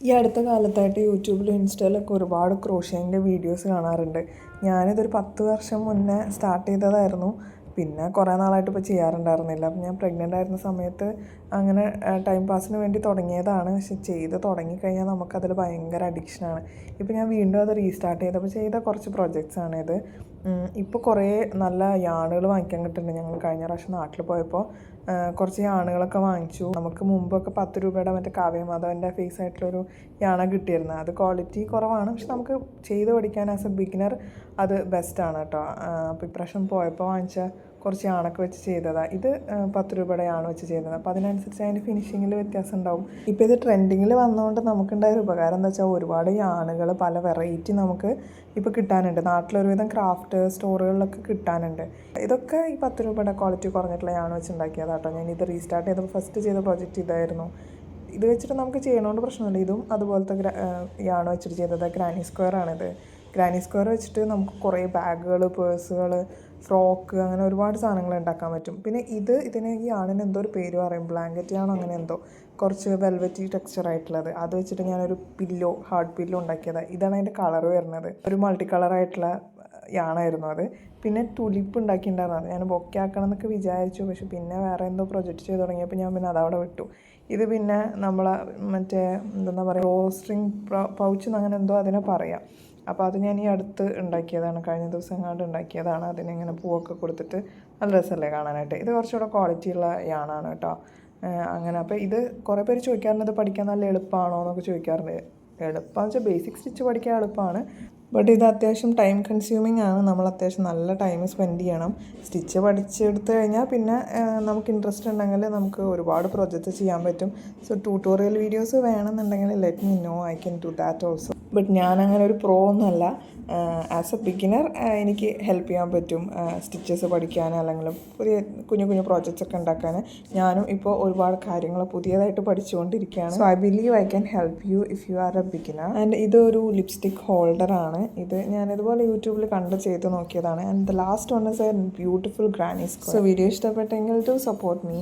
ഈ അടുത്ത കാലത്തായിട്ട് യൂട്യൂബിലും ഇൻസ്റ്റയിലൊക്കെ ഒരുപാട് ക്രോഷ്യേൻ്റെ വീഡിയോസ് കാണാറുണ്ട്. ഞാനിതൊരു 10 വർഷം മുന്നേ സ്റ്റാർട്ട് ചെയ്തതായിരുന്നു. പിന്നെ കുറേ നാളായിട്ട് ഇപ്പോൾ ചെയ്യാറുണ്ടായിരുന്നില്ല. അപ്പം ഞാൻ പ്രഗ്നൻ്റ് ആയിരുന്ന സമയത്ത് അങ്ങനെ ടൈം പാസിന് വേണ്ടി തുടങ്ങിയതാണ്. പക്ഷെ ചെയ്ത് തുടങ്ങിക്കഴിഞ്ഞാൽ നമുക്കതിൽ ഭയങ്കര അഡിക്ഷനാണ്. ഇപ്പോൾ ഞാൻ വീണ്ടും അത് റീസ്റ്റാർട്ട് ചെയ്തപ്പോൾ ചെയ്ത കുറച്ച് പ്രൊജക്ട്സാണിത്. ഇപ്പോൾ കുറേ നല്ല യാണുകൾ വാങ്ങിക്കാൻ കിട്ടുന്നുണ്ട്. ഞങ്ങൾ കഴിഞ്ഞ പ്രാവശ്യം നാട്ടിൽ പോയപ്പോൾ കുറച്ച് യാണുകളൊക്കെ വാങ്ങിച്ചു. നമുക്ക് മുമ്പൊക്കെ 10 രൂപയുടെ മറ്റേ കാവ്യമാധവൻ്റെ ഫേസ് ആയിട്ടുള്ളൊരു യാണ കിട്ടിയിരുന്നത്. അത് ക്വാളിറ്റി കുറവാണ്, പക്ഷെ നമുക്ക് ചെയ്ത് പഠിക്കാൻ ആസ് എ ബിഗിനർ അത് ബെസ്റ്റാണ് കേട്ടോ. അപ്പോൾ ഇപ്രാവശ്യം പോയപ്പോൾ വാങ്ങിച്ച കുറച്ച് യാണൊക്കെ വെച്ച് ചെയ്തതാണ്. ഇത് 10 രൂപയുടെ യാണ് വെച്ച് ചെയ്തത്. അപ്പോൾ അതിനനുസരിച്ച് അതിൻ്റെ ഫിനിഷിങ്ങിൽ വ്യത്യാസം ഉണ്ടാവും. ഇപ്പോൾ ഇത് ട്രെൻഡിങ്ങിൽ വന്നതുകൊണ്ട് നമുക്കുണ്ടായ ഒരു ഉപകാരം എന്താ വെച്ചാൽ ഒരുപാട് യാണുകൾ പല വെറൈറ്റി നമുക്ക് ഇപ്പോൾ കിട്ടാനുണ്ട്. നാട്ടിലൊരുവിധം ക്രാഫ്റ്റ് സ്റ്റോറുകളിലൊക്കെ കിട്ടാനുണ്ട്. ഇതൊക്കെ ഈ 10 രൂപയുടെ ക്വാളിറ്റി കുറഞ്ഞിട്ടുള്ള യാണ് വെച്ച് ഉണ്ടാക്കിയതാണ് കേട്ടോ. ഞാനിത് റീസ്റ്റാർട്ട് ചെയ്തപ്പോൾ ഫസ്റ്റ് ചെയ്ത പ്രോജക്റ്റ് ഇതായിരുന്നു. ഇത് വെച്ചിട്ട് നമുക്ക് ചെയ്യണോണ്ട് പ്രശ്നമില്ല. ഇതും അതുപോലത്തെ യാണ് വെച്ചിട്ട് ചെയ്തത് ഗ്രാനി സ്ക്വയറാണിത്. ഗ്രാനി സ്ക്വയർ വെച്ചിട്ട് നമുക്ക് കുറേ ബാഗുകൾ, പേഴ്സുകൾ, ഫ്രോക്ക്, അങ്ങനെ ഒരുപാട് സാധനങ്ങൾ ഉണ്ടാക്കാൻ പറ്റും. പിന്നെ ഇതിന് ഈ യാണിന് എന്തോ ഒരു പേര് പറയും, ബ്ലാങ്കറ്റ് യാണോ അങ്ങനെ എന്തോ, കുറച്ച് വെൽവെറ്റി ടെക്സ്ചർ ആയിട്ടുള്ളത്. അത് വെച്ചിട്ട് ഞാനൊരു പില്ലോ, ഹാർഡ് പില്ലോ ഉണ്ടാക്കിയതാണ്. ഇതാണ് അതിൻ്റെ കളർ വരുന്നത്. ഒരു മൾട്ടി കളറായിട്ടുള്ള യാണായിരുന്നു അത്. പിന്നെ തുലിപ്പ് ഉണ്ടാക്കിയിട്ടുണ്ടായിരുന്നു. ഞാൻ ബൊക്കെ ആക്കണം എന്നൊക്കെ വിചാരിച്ചു, പക്ഷെ പിന്നെ വേറെ എന്തോ പ്രൊജക്റ്റ് ചെയ്ത് തുടങ്ങിയപ്പോൾ ഞാൻ പിന്നെ അതവിടെ വിട്ടു. ഇത് പിന്നെ നമ്മൾ മറ്റേ എന്താ പറയുക, റോ സ്ട്രിങ് പൗച്ച് അങ്ങനെ എന്തോ അതിനെ പറയാം. അപ്പോൾ അത് ഞാൻ ഈ അടുത്ത് ഉണ്ടാക്കിയതാണ്, കഴിഞ്ഞ ദിവസം എങ്ങാണ്ട് ഉണ്ടാക്കിയതാണ്. അതിനിങ്ങനെ പൂവൊക്കെ കൊടുത്തിട്ട് നല്ല രസമല്ലേ കാണാനായിട്ട്. ഇത് കുറച്ചുകൂടെ ക്വാളിറ്റിയുള്ള യാണാണ് കേട്ടോ. അങ്ങനെ അപ്പോൾ ഇത് കുറേ പേര് ചോദിക്കാറുണ്ട് ഇത് പഠിക്കാൻ നല്ല എളുപ്പമാണോ എന്നൊക്കെ ചോദിക്കാറുണ്ട്. എളുപ്പമെന്ന് വെച്ചാൽ ബേസിക് സ്റ്റിച്ച് പഠിക്കാൻ എളുപ്പമാണ്, ബട്ട് ഇത് അത്യാവശ്യം ടൈം കൺസ്യൂമിങ് ആണ്. നമ്മൾ അത്യാവശ്യം നല്ല ടൈം സ്പെൻഡ് ചെയ്യണം. സ്റ്റിച്ച് പഠിച്ചെടുത്ത് കഴിഞ്ഞാൽ പിന്നെ നമുക്ക് ഇൻട്രസ്റ്റ് ഉണ്ടെങ്കിൽ നമുക്ക് ഒരുപാട് പ്രൊജക്റ്റ് ചെയ്യാൻ പറ്റും. സോ ട്യൂട്ടോറിയൽ വീഡിയോസ് വേണമെന്നുണ്ടെങ്കിൽ let me know, I can do that also. But ഞാനങ്ങനെ ഒരു പ്രോ ഒന്നുമല്ല. ആസ് എ ബിഗിനർ എനിക്ക് ഹെൽപ്പ് ചെയ്യാൻ പറ്റും സ്റ്റിച്ചസ് പഠിക്കാൻ, അല്ലെങ്കിൽ പുതിയ കുഞ്ഞു കുഞ്ഞു പ്രോജക്റ്റ്സ് ഒക്കെ ഉണ്ടാക്കാൻ. ഞാനും ഇപ്പോൾ ഒരുപാട് കാര്യങ്ങൾ പുതിയതായിട്ട് പഠിച്ചുകൊണ്ടിരിക്കുകയാണ്. So I believe I can help you if you are a beginner. And ഇതൊരു ലിപ്സ്റ്റിക് ഹോൾഡറാണ്. ഇത് ഞാനിതുപോലെ യൂട്യൂബിൽ കണ്ട് ചെയ്ത് നോക്കിയതാണ്. And the last one is a beautiful granny square. So video ഇഷ്ടപ്പെട്ടെങ്കിൽ ടു സപ്പോർട്ട് മീ.